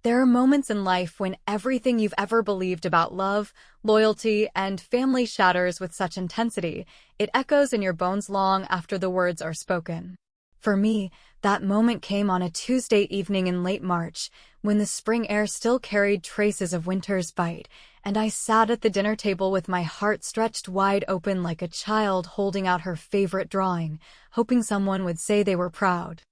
There are moments in life when everything you've ever believed about love, loyalty, and family shatters with such intensity, it echoes in your bones long after the words are spoken. For me, that moment came on a Tuesday evening in late March, when the spring air still carried traces of winter's bite, and I sat at the dinner table with my heart stretched wide open like a child holding out her favorite drawing, hoping someone would say they were proud.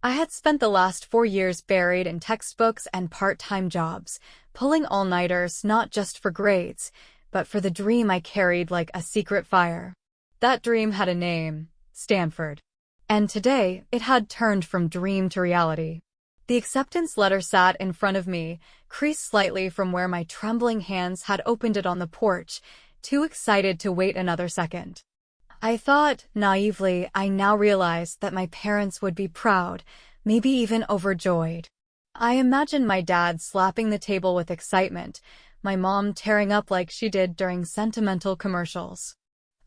I had spent the last 4 years buried in textbooks and part-time jobs, pulling all-nighters not just for grades, but for the dream I carried like a secret fire. That dream had a name, Stanford. And today, it had turned from dream to reality. The acceptance letter sat in front of me, creased slightly from where my trembling hands had opened it on the porch, too excited to wait another second. I thought, naively, I now realized that my parents would be proud, maybe even overjoyed. I imagined my dad slapping the table with excitement, my mom tearing up like she did during sentimental commercials.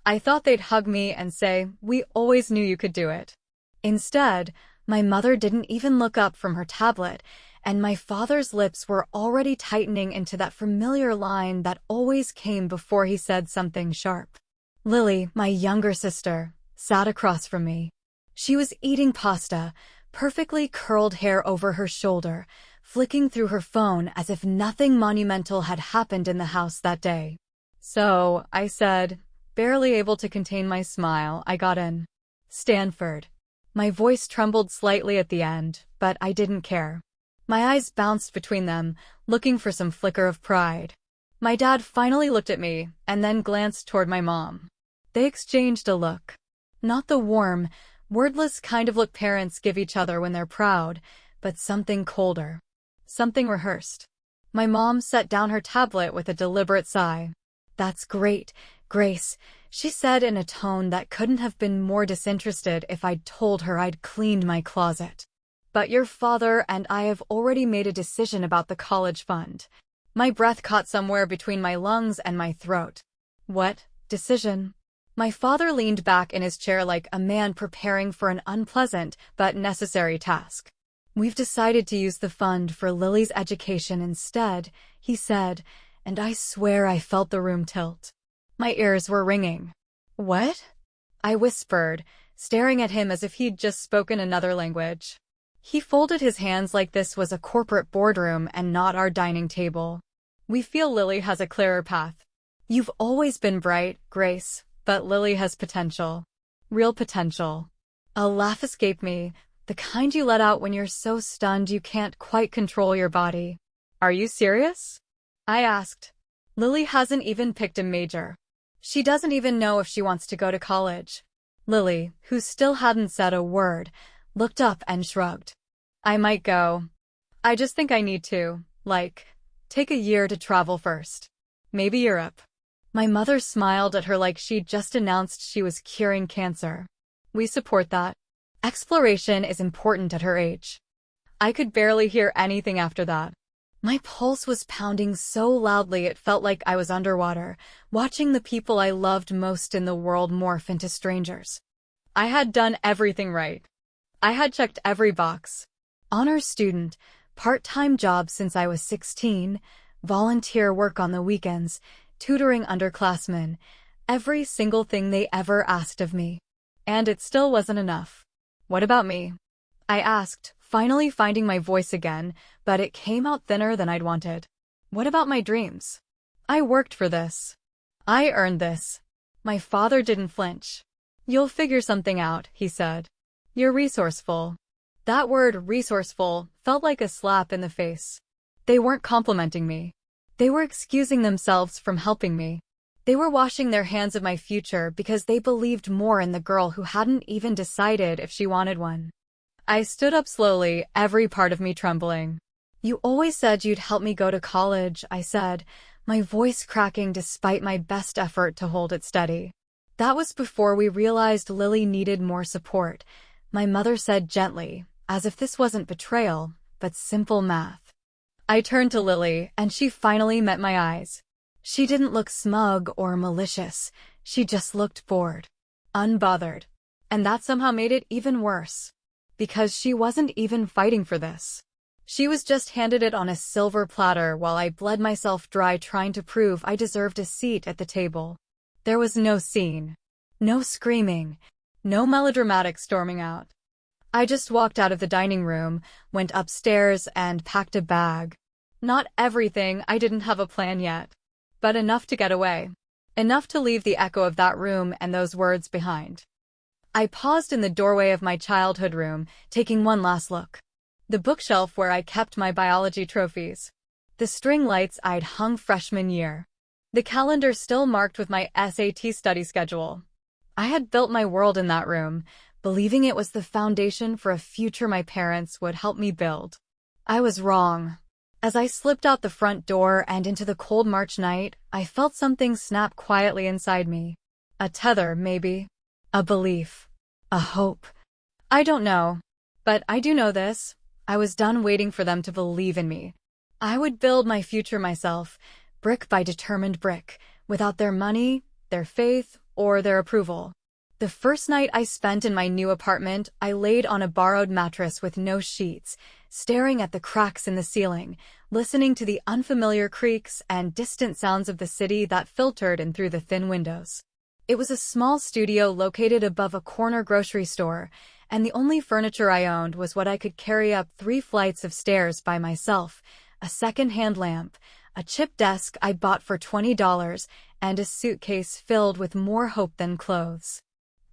I thought they'd hug me and say, "We always knew you could do it." Instead, my mother didn't even look up from her tablet, and my father's lips were already tightening into that familiar line that always came before he said something sharp. Lily, my younger sister, sat across from me. She was eating pasta, perfectly curled hair over her shoulder, flicking through her phone as if nothing monumental had happened in the house that day. "So," I said, barely able to contain my smile, "I got in." "Stanford." My voice trembled slightly at the end, but I didn't care. My eyes bounced between them, looking for some flicker of pride. My dad finally looked at me, and then glanced toward my mom. They exchanged a look. Not the warm, wordless kind of look parents give each other when they're proud, but something colder. Something rehearsed. My mom set down her tablet with a deliberate sigh. "That's great, Grace," she said in a tone that couldn't have been more disinterested if I'd told her I'd cleaned my closet. "But your father and I have already made a decision about the college fund." My breath caught somewhere between my lungs and my throat. "What decision?" My father leaned back in his chair like a man preparing for an unpleasant but necessary task. "We've decided to use the fund for Lily's education instead," he said, and I swear I felt the room tilt. My ears were ringing. "What?" I whispered, staring at him as if he'd just spoken another language. He folded his hands like this was a corporate boardroom and not our dining table. "We feel Lily has a clearer path. You've always been bright, Grace, but Lily has potential. Real potential." A laugh escaped me, the kind you let out when you're so stunned you can't quite control your body. "Are you serious?" I asked. "Lily hasn't even picked a major. She doesn't even know if she wants to go to college." Lily, who still hadn't said a word, looked up and shrugged. "I might go. I just think I need to, take a year to travel first. Maybe Europe." My mother smiled at her like she'd just announced she was curing cancer. "We support that. Exploration is important at her age." I could barely hear anything after that. My pulse was pounding so loudly it felt like I was underwater, watching the people I loved most in the world morph into strangers. I had done everything right. I had checked every box. Honors student, part-time job since I was 16, volunteer work on the weekends, tutoring underclassmen, every single thing they ever asked of me. And it still wasn't enough. "What about me?" I asked, finally finding my voice again, but it came out thinner than I'd wanted. "What about my dreams? I worked for this. I earned this." My father didn't flinch. "You'll figure something out," he said. "You're resourceful." That word, resourceful, felt like a slap in the face. They weren't complimenting me. They were excusing themselves from helping me. They were washing their hands of my future because they believed more in the girl who hadn't even decided if she wanted one. I stood up slowly, every part of me trembling. "You always said you'd help me go to college," I said, my voice cracking despite my best effort to hold it steady. "That was before we realized Lily needed more support," my mother said gently, as if this wasn't betrayal, but simple math. I turned to Lily, and she finally met my eyes. She didn't look smug or malicious. She just looked bored, unbothered. And that somehow made it even worse. Because she wasn't even fighting for this. She was just handed it on a silver platter while I bled myself dry trying to prove I deserved a seat at the table. There was no scene. No screaming. No melodramatic storming out. I just walked out of the dining room, went upstairs, and packed a bag. Not everything, I didn't have a plan yet. But enough to get away. Enough to leave the echo of that room and those words behind. I paused in the doorway of my childhood room, taking one last look. The bookshelf where I kept my biology trophies. The string lights I'd hung freshman year. The calendar still marked with my SAT study schedule. I had built my world in that room, believing it was the foundation for a future my parents would help me build. I was wrong. As I slipped out the front door and into the cold March night, I felt something snap quietly inside me. A tether, maybe. A belief. A hope. I don't know. But I do know this. I was done waiting for them to believe in me. I would build my future myself, brick by determined brick, without their money, their faith, or their approval. The first night I spent in my new apartment, I laid on a borrowed mattress with no sheets, staring at the cracks in the ceiling, listening to the unfamiliar creaks and distant sounds of the city that filtered in through the thin windows. It was a small studio located above a corner grocery store, and the only furniture I owned was what I could carry up 3 flights of stairs by myself, a second-hand lamp, a chip desk I bought for $20, and a suitcase filled with more hope than clothes.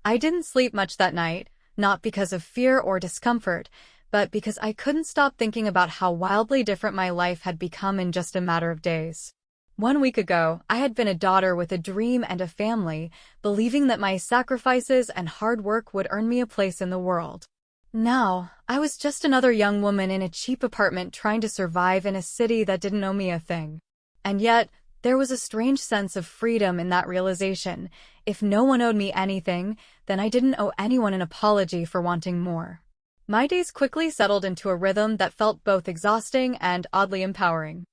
I didn't sleep much that night, not because of fear or discomfort, but because I couldn't stop thinking about how wildly different my life had become in just a matter of days. 1 week ago, I had been a daughter with a dream and a family, believing that my sacrifices and hard work would earn me a place in the world. Now, I was just another young woman in a cheap apartment trying to survive in a city that didn't owe me a thing. And yet, there was a strange sense of freedom in that realization. If no one owed me anything, then I didn't owe anyone an apology for wanting more. My days quickly settled into a rhythm that felt both exhausting and oddly empowering.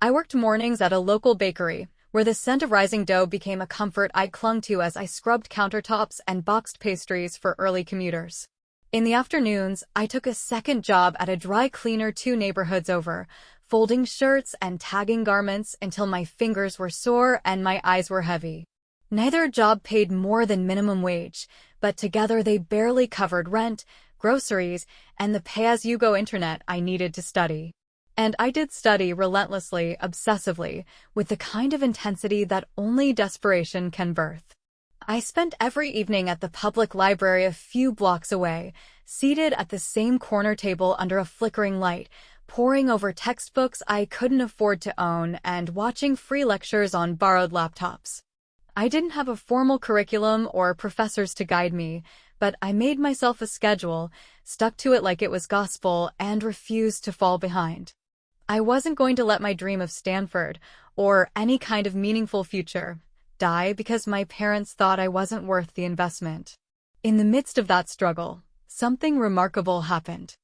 I worked mornings at a local bakery, where the scent of rising dough became a comfort I clung to as I scrubbed countertops and boxed pastries for early commuters. In the afternoons, I took a second job at a dry cleaner 2 neighborhoods over, folding shirts and tagging garments until my fingers were sore and my eyes were heavy. Neither job paid more than minimum wage, but together they barely covered rent, groceries, and the pay-as-you-go internet I needed to study. And I did study relentlessly, obsessively, with the kind of intensity that only desperation can birth. I spent every evening at the public library a few blocks away, seated at the same corner table under a flickering light, poring over textbooks I couldn't afford to own and watching free lectures on borrowed laptops. I didn't have a formal curriculum or professors to guide me, but I made myself a schedule, stuck to it like it was gospel, and refused to fall behind. I wasn't going to let my dream of Stanford, or any kind of meaningful future, die because my parents thought I wasn't worth the investment. In the midst of that struggle, something remarkable happened.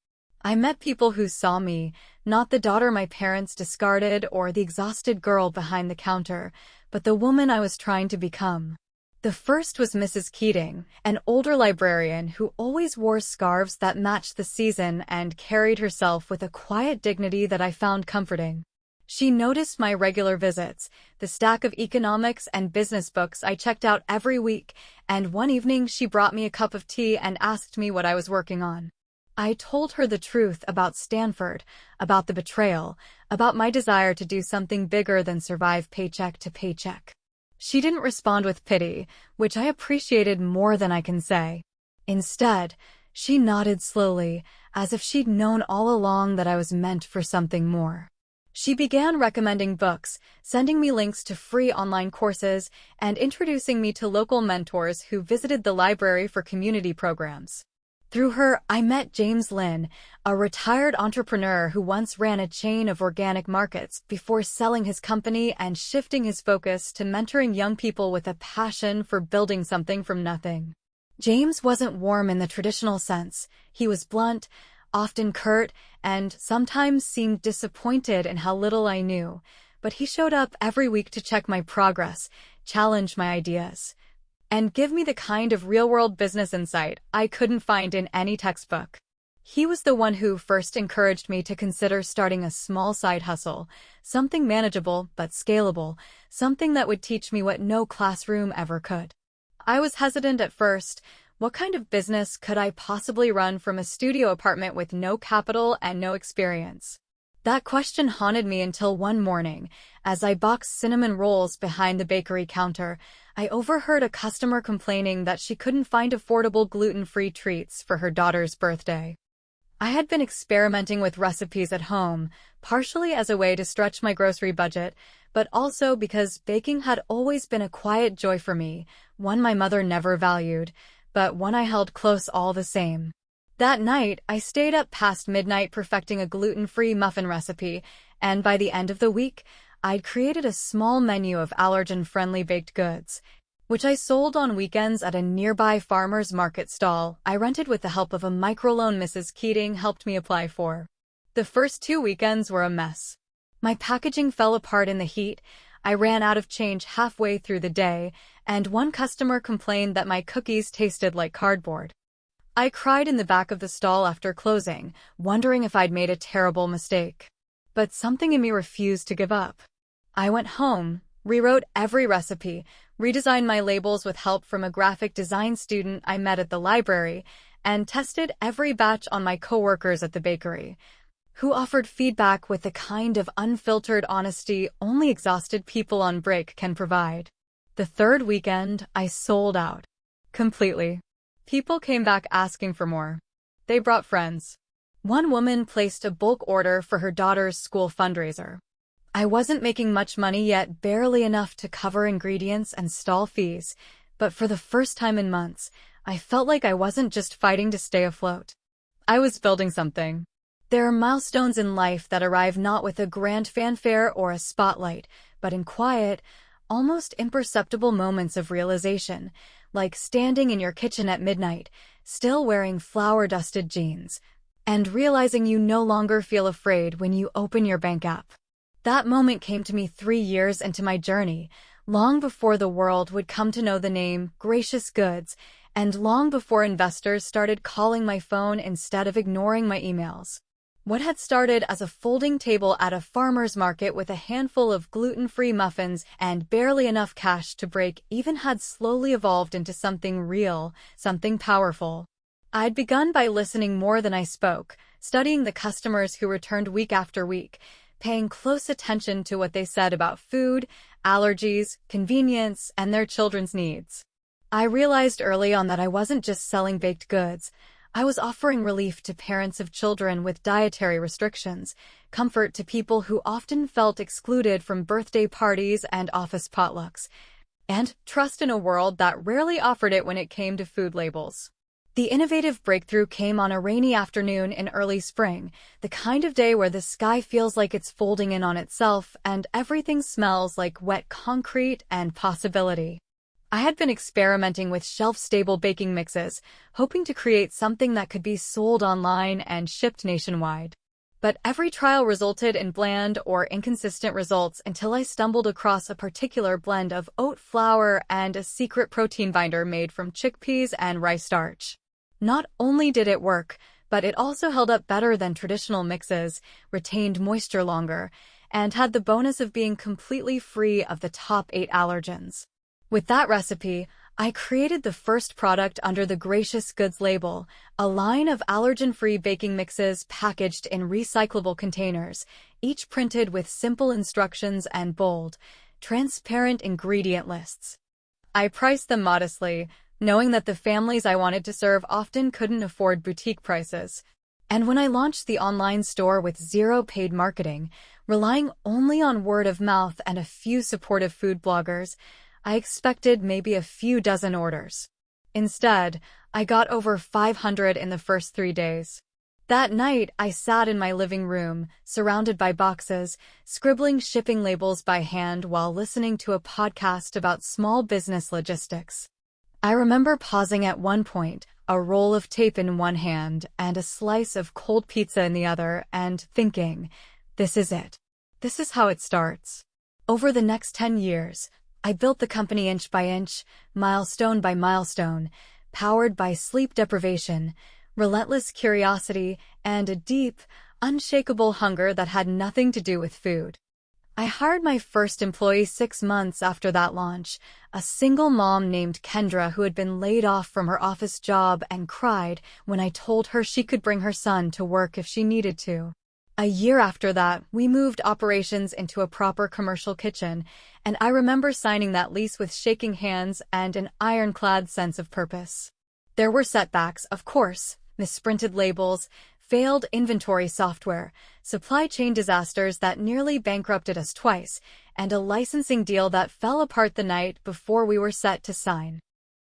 I met people who saw me, not the daughter my parents discarded or the exhausted girl behind the counter, but the woman I was trying to become. The first was Mrs. Keating, an older librarian who always wore scarves that matched the season and carried herself with a quiet dignity that I found comforting. She noticed my regular visits, the stack of economics and business books I checked out every week, and one evening she brought me a cup of tea and asked me what I was working on. I told her the truth about Stanford, about the betrayal, about my desire to do something bigger than survive paycheck to paycheck. She didn't respond with pity, which I appreciated more than I can say. Instead, she nodded slowly, as if she'd known all along that I was meant for something more. She began recommending books, sending me links to free online courses, and introducing me to local mentors who visited the library for community programs. Through her, I met James Lynn, a retired entrepreneur who once ran a chain of organic markets before selling his company and shifting his focus to mentoring young people with a passion for building something from nothing. James wasn't warm in the traditional sense. He was blunt, often curt, and sometimes seemed disappointed in how little I knew, but he showed up every week to check my progress, challenge my ideas, and give me the kind of real-world business insight I couldn't find in any textbook. He was the one who first encouraged me to consider starting a small side hustle, something manageable but scalable, something that would teach me what no classroom ever could. I was hesitant at first. What kind of business could I possibly run from a studio apartment with no capital and no experience? That question haunted me until one morning. As I boxed cinnamon rolls behind the bakery counter, I overheard a customer complaining that she couldn't find affordable gluten-free treats for her daughter's birthday. I had been experimenting with recipes at home, partially as a way to stretch my grocery budget, but also because baking had always been a quiet joy for me, one my mother never valued, but one I held close all the same. That night, I stayed up past midnight perfecting a gluten-free muffin recipe, and by the end of the week, I'd created a small menu of allergen-friendly baked goods, which I sold on weekends at a nearby farmer's market stall I rented with the help of a microloan Mrs. Keating helped me apply for. The first 2 weekends were a mess. My packaging fell apart in the heat, I ran out of change halfway through the day, and one customer complained that my cookies tasted like cardboard. I cried in the back of the stall after closing, wondering if I'd made a terrible mistake. But something in me refused to give up. I went home, rewrote every recipe, redesigned my labels with help from a graphic design student I met at the library, and tested every batch on my coworkers at the bakery, who offered feedback with the kind of unfiltered honesty only exhausted people on break can provide. The third weekend, I sold out. Completely. People came back asking for more. They brought friends. One woman placed a bulk order for her daughter's school fundraiser. I wasn't making much money yet, barely enough to cover ingredients and stall fees, but for the first time in months, I felt like I wasn't just fighting to stay afloat. I was building something. There are milestones in life that arrive not with a grand fanfare or a spotlight, but in quiet, almost imperceptible moments of realization, like standing in your kitchen at midnight, still wearing flour-dusted jeans, and realizing you no longer feel afraid when you open your bank app. That moment came to me 3 years into my journey, long before the world would come to know the name Gracious Goods, and long before investors started calling my phone instead of ignoring my emails. What had started as a folding table at a farmer's market with a handful of gluten-free muffins and barely enough cash to break even had slowly evolved into something real, something powerful. I'd begun by listening more than I spoke, studying the customers who returned week after week, paying close attention to what they said about food, allergies, convenience, and their children's needs. I realized early on that I wasn't just selling baked goods. I was offering relief to parents of children with dietary restrictions, comfort to people who often felt excluded from birthday parties and office potlucks, and trust in a world that rarely offered it when it came to food labels. The innovative breakthrough came on a rainy afternoon in early spring, the kind of day where the sky feels like it's folding in on itself and everything smells like wet concrete and possibility. I had been experimenting with shelf-stable baking mixes, hoping to create something that could be sold online and shipped nationwide. But every trial resulted in bland or inconsistent results until I stumbled across a particular blend of oat flour and a secret protein binder made from chickpeas and rice starch. Not only did it work, but it also held up better than traditional mixes, retained moisture longer, and had the bonus of being completely free of the top 8 allergens. With that recipe, I created the first product under the Gracious Goods label, a line of allergen-free baking mixes packaged in recyclable containers, each printed with simple instructions and bold, transparent ingredient lists. I priced them modestly, knowing that the families I wanted to serve often couldn't afford boutique prices. And when I launched the online store with zero paid marketing, relying only on word of mouth and a few supportive food bloggers, I expected maybe a few dozen orders. Instead, I got over 500 in the first 3 days. That night, I sat in my living room, surrounded by boxes, scribbling shipping labels by hand while listening to a podcast about small business logistics. I remember pausing at one point, a roll of tape in one hand and a slice of cold pizza in the other, and thinking, this is it. This is how it starts. Over the next 10 years, I built the company inch by inch, milestone by milestone, powered by sleep deprivation, relentless curiosity, and a deep, unshakable hunger that had nothing to do with food. I hired my first employee 6 months after that launch, a single mom named Kendra who had been laid off from her office job and cried when I told her she could bring her son to work if she needed to. A year after that, we moved operations into a proper commercial kitchen, and I remember signing that lease with shaking hands and an ironclad sense of purpose. There were setbacks, of course, misprinted labels, failed inventory software, supply chain disasters that nearly bankrupted us twice, and a licensing deal that fell apart the night before we were set to sign.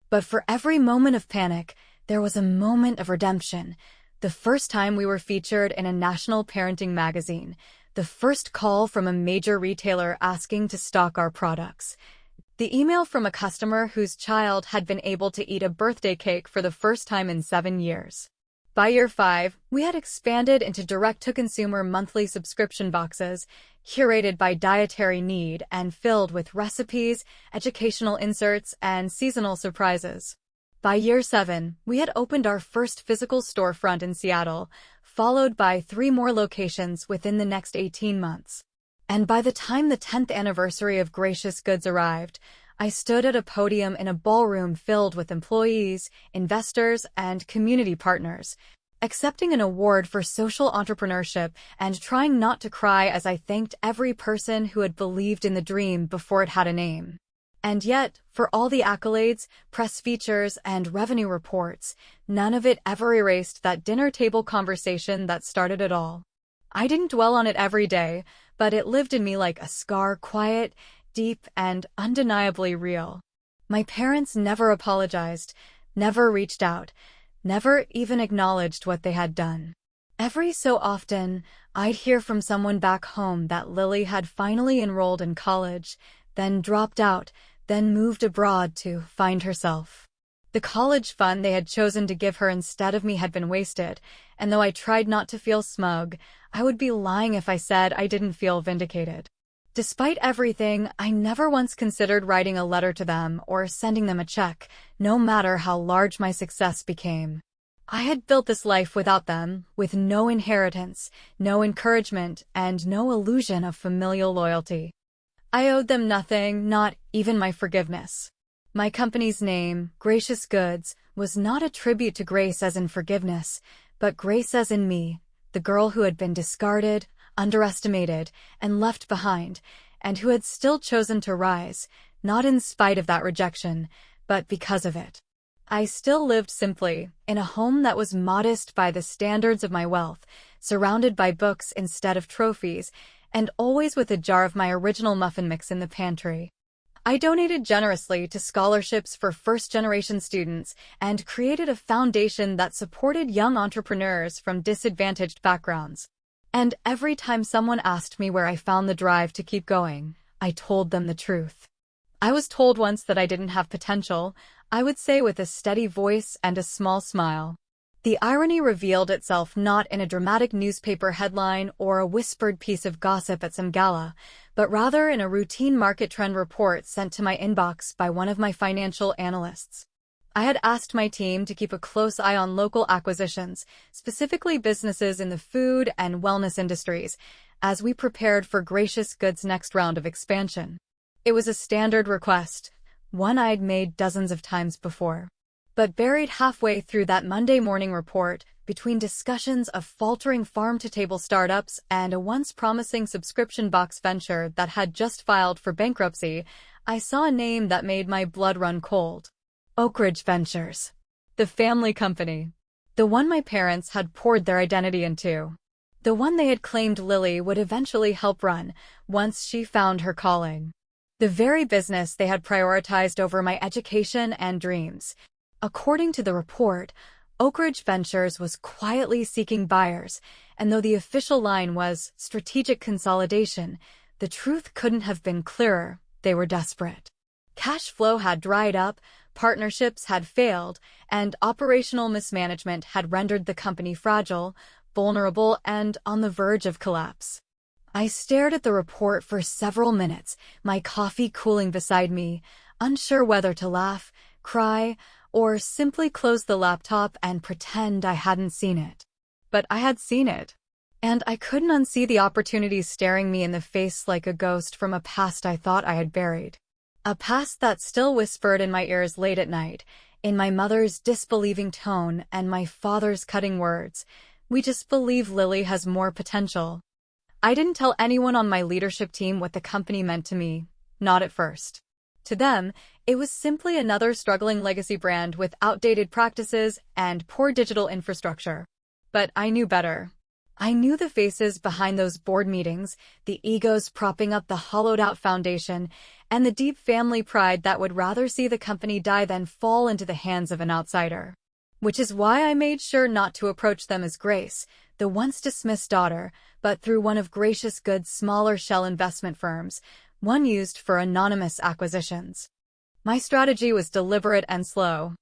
But for every moment of panic, there was a moment of redemption. The first time we were featured in a national parenting magazine, the first call from a major retailer asking to stock our products, the email from a customer whose child had been able to eat a birthday cake for the first time in 7 years. By year 5, we had expanded into direct-to-consumer monthly subscription boxes, curated by dietary need and filled with recipes, educational inserts, and seasonal surprises. By year 7, we had opened our first physical storefront in Seattle, followed by 3 more locations within the next 18 months. And by the time the 10th anniversary of Gracious Goods arrived, I stood at a podium in a ballroom filled with employees, investors, and community partners, accepting an award for social entrepreneurship and trying not to cry as I thanked every person who had believed in the dream before it had a name. And yet, for all the accolades, press features, and revenue reports, none of it ever erased that dinner table conversation that started it all. I didn't dwell on it every day, but it lived in me like a scar, quiet, deep, and undeniably real. My parents never apologized, never reached out, never even acknowledged what they had done. Every so often, I'd hear from someone back home that Lily had finally enrolled in college, then dropped out, then moved abroad to find herself. The college fund they had chosen to give her instead of me had been wasted, and though I tried not to feel smug, I would be lying if I said I didn't feel vindicated. Despite everything, I never once considered writing a letter to them or sending them a check, no matter how large my success became. I had built this life without them, with no inheritance, no encouragement, and no illusion of familial loyalty. I owed them nothing, not even my forgiveness. My company's name, Gracious Goods, was not a tribute to Grace as in forgiveness, but Grace as in me, the girl who had been discarded, underestimated, and left behind, and who had still chosen to rise, not in spite of that rejection, but because of it. I still lived simply, in a home that was modest by the standards of my wealth, surrounded by books instead of trophies, and always with a jar of my original muffin mix in the pantry. I donated generously to scholarships for first-generation students and created a foundation that supported young entrepreneurs from disadvantaged backgrounds. And every time someone asked me where I found the drive to keep going, I told them the truth. I was told once that I didn't have potential, I would say with a steady voice and a small smile. The irony revealed itself not in a dramatic newspaper headline or a whispered piece of gossip at some gala, but rather in a routine market trend report sent to my inbox by one of my financial analysts. I had asked my team to keep a close eye on local acquisitions, specifically businesses in the food and wellness industries, as we prepared for Gracious Goods' next round of expansion. It was a standard request, one I'd made dozens of times before. But buried halfway through that Monday morning report, between discussions of faltering farm-to-table startups and a once promising subscription box venture that had just filed for bankruptcy, I saw a name that made my blood run cold. Oak Ridge Ventures. The family company. The one my parents had poured their identity into. The one they had claimed Lily would eventually help run, once she found her calling. The very business they had prioritized over my education and dreams. According to the report, Oak Ridge Ventures was quietly seeking buyers, and though the official line was strategic consolidation, the truth couldn't have been clearer. They were desperate. Cash flow had dried up, partnerships had failed, and operational mismanagement had rendered the company fragile, vulnerable, and on the verge of collapse. I stared at the report for several minutes, my coffee cooling beside me, unsure whether to laugh, cry, or simply close the laptop and pretend I hadn't seen it. But I had seen it. And I couldn't unsee the opportunities staring me in the face like a ghost from a past I thought I had buried. A past that still whispered in my ears late at night, in my mother's disbelieving tone and my father's cutting words. We just believe Lily has more potential. I didn't tell anyone on my leadership team what the company meant to me, not at first. To them, it was simply another struggling legacy brand with outdated practices and poor digital infrastructure. But I knew better. I knew the faces behind those board meetings, the egos propping up the hollowed-out foundation, and the deep family pride that would rather see the company die than fall into the hands of an outsider. Which is why I made sure not to approach them as Grace, the once-dismissed daughter, but through one of Gracious Good's smaller shell investment firms, one used for anonymous acquisitions. My strategy was deliberate and slow.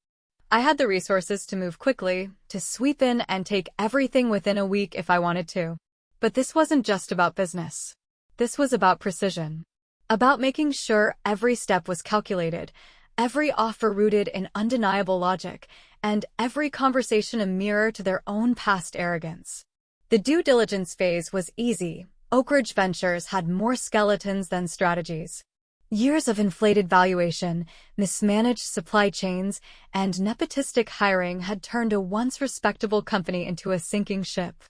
I had the resources to move quickly, to sweep in and take everything within a week if I wanted to. But this wasn't just about business. This was about precision. About making sure every step was calculated, every offer rooted in undeniable logic, and every conversation a mirror to their own past arrogance. The due diligence phase was easy. Oak Ridge Ventures had more skeletons than strategies. Years of inflated valuation, mismanaged supply chains, and nepotistic hiring had turned a once respectable company into a sinking ship.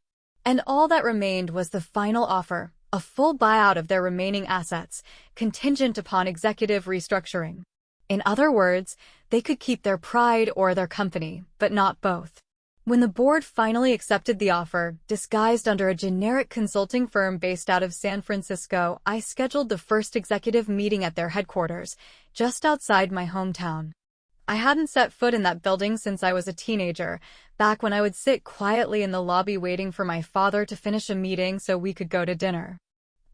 And all that remained was the final offer, a full buyout of their remaining assets, contingent upon executive restructuring. In other words, they could keep their pride or their company, but not both. When the board finally accepted the offer, disguised under a generic consulting firm based out of San Francisco, I scheduled the first executive meeting at their headquarters, just outside my hometown. I hadn't set foot in that building since I was a teenager, back when I would sit quietly in the lobby waiting for my father to finish a meeting so we could go to dinner.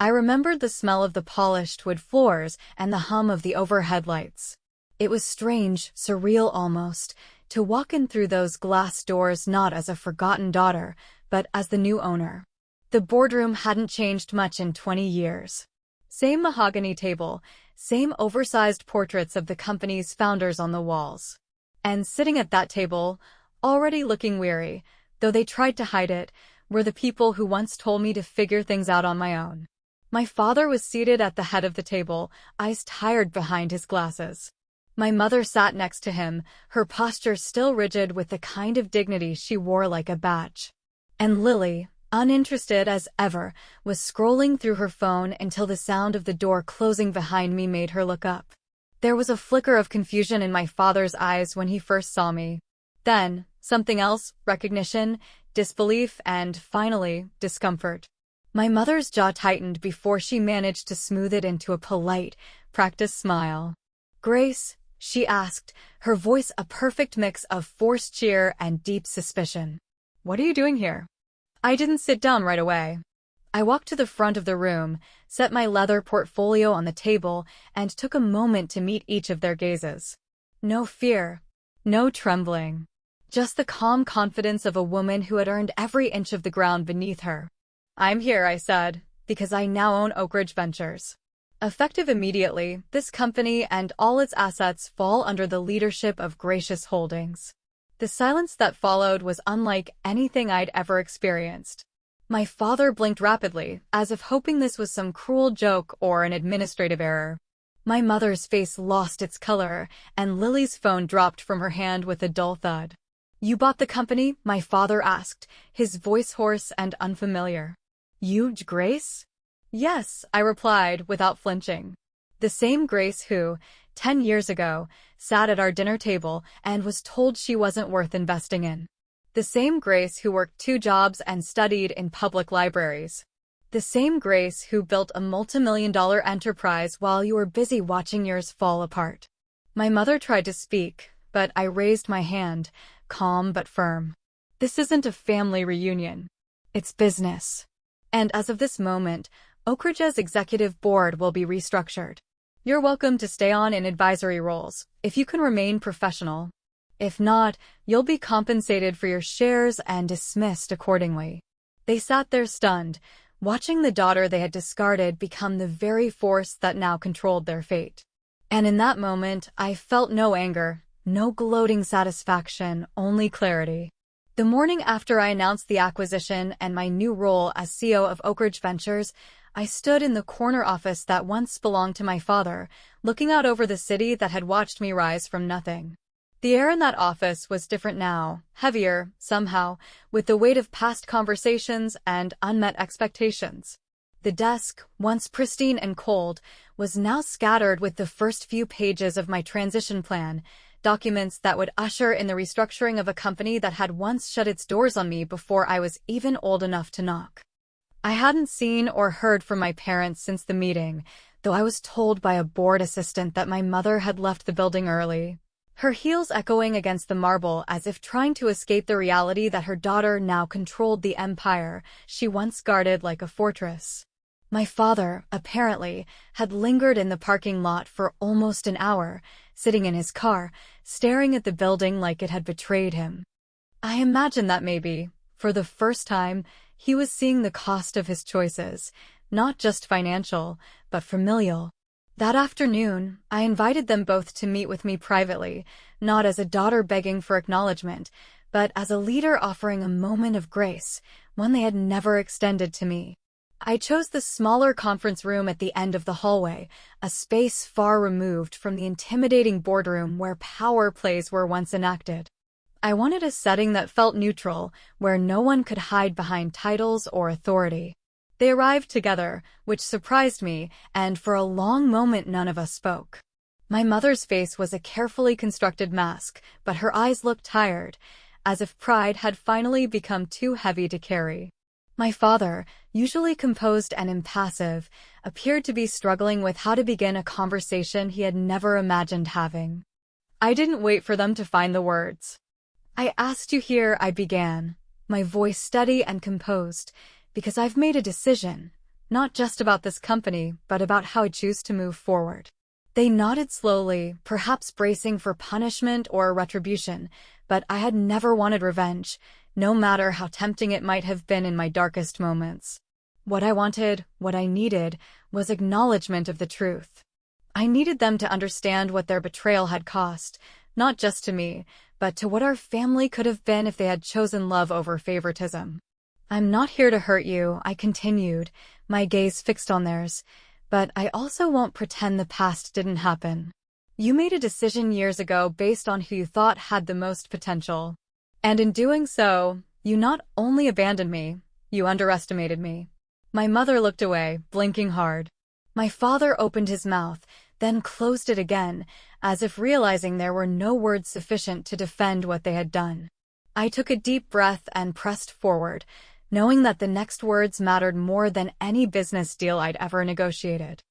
I remembered the smell of the polished wood floors and the hum of the overhead lights. It was strange, surreal almost, to walk in through those glass doors not as a forgotten daughter, but as the new owner. The boardroom hadn't changed much in 20 years. Same mahogany table, same oversized portraits of the company's founders on the walls. And sitting at that table, already looking weary, though they tried to hide it, were the people who once told me to figure things out on my own. My father was seated at the head of the table, eyes tired behind his glasses. My mother sat next to him, her posture still rigid with the kind of dignity she wore like a badge. And Lily, uninterested as ever, was scrolling through her phone until the sound of the door closing behind me made her look up. There was a flicker of confusion in my father's eyes when he first saw me. Then, something else, recognition, disbelief, and, finally, discomfort. My mother's jaw tightened before she managed to smooth it into a polite, practiced smile. "Grace?" she asked, her voice a perfect mix of forced cheer and deep suspicion. "What are you doing here?" I didn't sit down right away. I walked to the front of the room, set my leather portfolio on the table, and took a moment to meet each of their gazes. No fear, no trembling. Just the calm confidence of a woman who had earned every inch of the ground beneath her. "I'm here," I said, "because I now own Oak Ridge Ventures. Effective immediately, this company and all its assets fall under the leadership of Gracious Holdings." The silence that followed was unlike anything I'd ever experienced. My father blinked rapidly, as if hoping this was some cruel joke or an administrative error. My mother's face lost its color, and Lily's phone dropped from her hand with a dull thud. "You bought the company?" my father asked, his voice hoarse and unfamiliar. "You, Grace?" "Yes," I replied, without flinching. The same Grace who, 10 years ago, sat at our dinner table and was told she wasn't worth investing in. The same Grace who worked 2 jobs and studied in public libraries. The same Grace who built a multimillion-dollar enterprise while you were busy watching yours fall apart. My mother tried to speak, but I raised my hand, calm but firm. "This isn't a family reunion. It's business. And as of this moment, Oak Ridge's executive board will be restructured. You're welcome to stay on in advisory roles, if you can remain professional. If not, you'll be compensated for your shares and dismissed accordingly." They sat there stunned, watching the daughter they had discarded become the very force that now controlled their fate. And in that moment, I felt no anger, No gloating satisfaction, only clarity. The morning after I announced the acquisition and my new role as CEO of Oak Ridge Ventures, I stood in the corner office that once belonged to my father, looking out over the city that had watched me rise from nothing. The air in that office was different now, heavier, somehow, with the weight of past conversations and unmet expectations. The desk, once pristine and cold, was now scattered with the first few pages of my transition plan, documents that would usher in the restructuring of a company that had once shut its doors on me before I was even old enough to knock. I hadn't seen or heard from my parents since the meeting, though I was told by a board assistant that my mother had left the building early, her heels echoing against the marble as if trying to escape the reality that her daughter now controlled the empire she once guarded like a fortress. My father, apparently, had lingered in the parking lot for almost an hour, sitting in his car, staring at the building like it had betrayed him. I imagine that maybe, for the first time, he was seeing the cost of his choices, not just financial, but familial. That afternoon, I invited them both to meet with me privately, not as a daughter begging for acknowledgement, but as a leader offering a moment of grace, one they had never extended to me. I chose the smaller conference room at the end of the hallway, a space far removed from the intimidating boardroom where power plays were once enacted. I wanted a setting that felt neutral, where no one could hide behind titles or authority. They arrived together, which surprised me, and for a long moment none of us spoke. My mother's face was a carefully constructed mask, but her eyes looked tired, as if pride had finally become too heavy to carry. My father, usually composed and impassive, appeared to be struggling with how to begin a conversation he had never imagined having. I didn't wait for them to find the words. "I asked you here," I began, my voice steady and composed, "because I've made a decision, not just about this company, but about how I choose to move forward." They nodded slowly, perhaps bracing for punishment or retribution, but I had never wanted revenge, no matter how tempting it might have been in my darkest moments. What I wanted, what I needed, was acknowledgement of the truth. I needed them to understand what their betrayal had cost, not just to me, but to what our family could have been if they had chosen love over favoritism. "I'm not here to hurt you," I continued, my gaze fixed on theirs, "but I also won't pretend the past didn't happen. You made a decision years ago based on who you thought had the most potential. And in doing so, you not only abandoned me, you underestimated me." My mother looked away, blinking hard. My father opened his mouth, then closed it again, as if realizing there were no words sufficient to defend what they had done. I took a deep breath and pressed forward, knowing that the next words mattered more than any business deal I'd ever negotiated.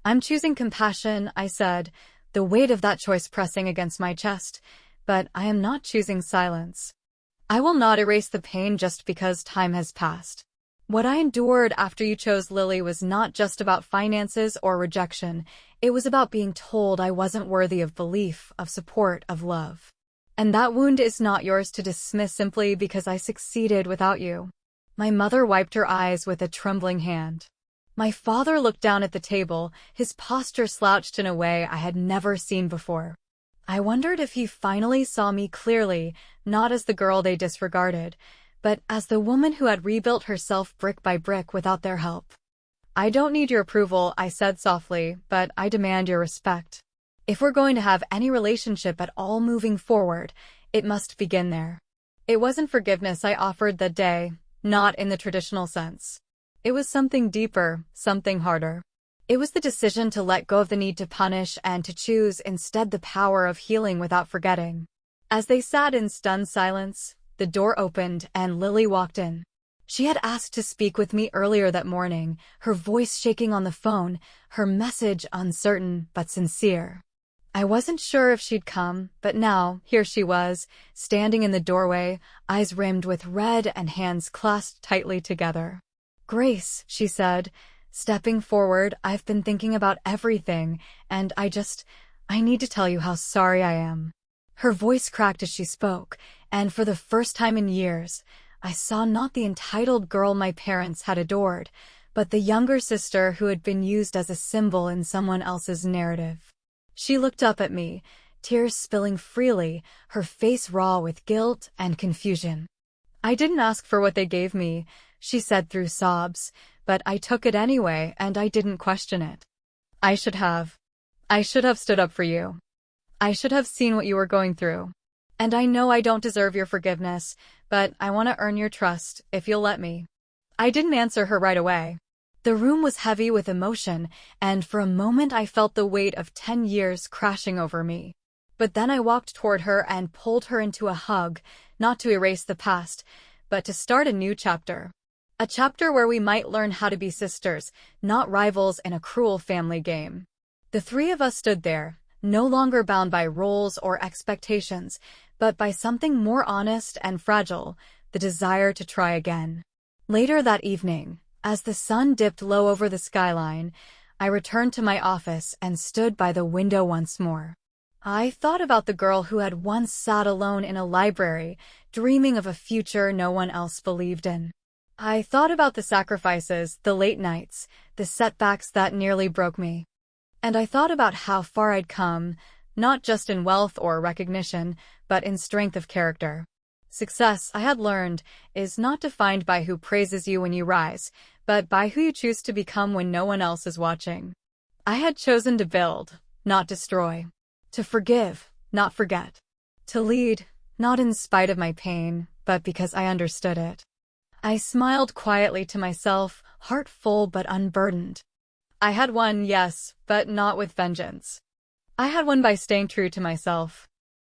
"I'm choosing compassion," I said, the weight of that choice pressing against my chest, "but I am not choosing silence. I will not erase the pain just because time has passed. What I endured after you chose Lily was not just about finances or rejection. It was about being told I wasn't worthy of belief, of support, of love. And that wound is not yours to dismiss simply because I succeeded without you." My mother wiped her eyes with a trembling hand. My father looked down at the table, his posture slouched in a way I had never seen before. I wondered if he finally saw me clearly, not as the girl they disregarded, but as the woman who had rebuilt herself brick by brick without their help. "I don't need your approval," I said softly, "but I demand your respect. If we're going to have any relationship at all moving forward, it must begin there." It wasn't forgiveness I offered that day, not in the traditional sense. It was something deeper, something harder. It was the decision to let go of the need to punish and to choose instead the power of healing without forgetting. As they sat in stunned silence, the door opened and Lily walked in. She had asked to speak with me earlier that morning, her voice shaking on the phone, her message uncertain but sincere. I wasn't sure if she'd come, but now, here she was, standing in the doorway, eyes rimmed with red and hands clasped tightly together. "Grace," she said, stepping forward, "I've been thinking about everything, and I need to tell you how sorry I am." Her voice cracked as she spoke, and for the first time in years, I saw not the entitled girl my parents had adored, but the younger sister who had been used as a symbol in someone else's narrative. She looked up at me, tears spilling freely, her face raw with guilt and confusion. "I didn't ask for what they gave me," she said through sobs, "but I took it anyway and I didn't question it. I should have. I should have stood up for you. I should have seen what you were going through. And I know I don't deserve your forgiveness, but I want to earn your trust, if you'll let me." I didn't answer her right away. The room was heavy with emotion, and for a moment I felt the weight of 10 years crashing over me. But then I walked toward her and pulled her into a hug, not to erase the past, but to start a new chapter. A chapter where we might learn how to be sisters, not rivals in a cruel family game. The three of us stood there, no longer bound by roles or expectations, but by something more honest and fragile, the desire to try again. Later that evening, as the sun dipped low over the skyline, I returned to my office and stood by the window once more. I thought about the girl who had once sat alone in a library, dreaming of a future no one else believed in. I thought about the sacrifices, the late nights, the setbacks that nearly broke me. And I thought about how far I'd come, not just in wealth or recognition, but in strength of character. Success, I had learned, is not defined by who praises you when you rise, but by who you choose to become when no one else is watching. I had chosen to build, not destroy. To forgive, not forget. To lead, not in spite of my pain, but because I understood it. I smiled quietly to myself, heart full but unburdened. I had won, yes, but not with vengeance. I had won by staying true to myself.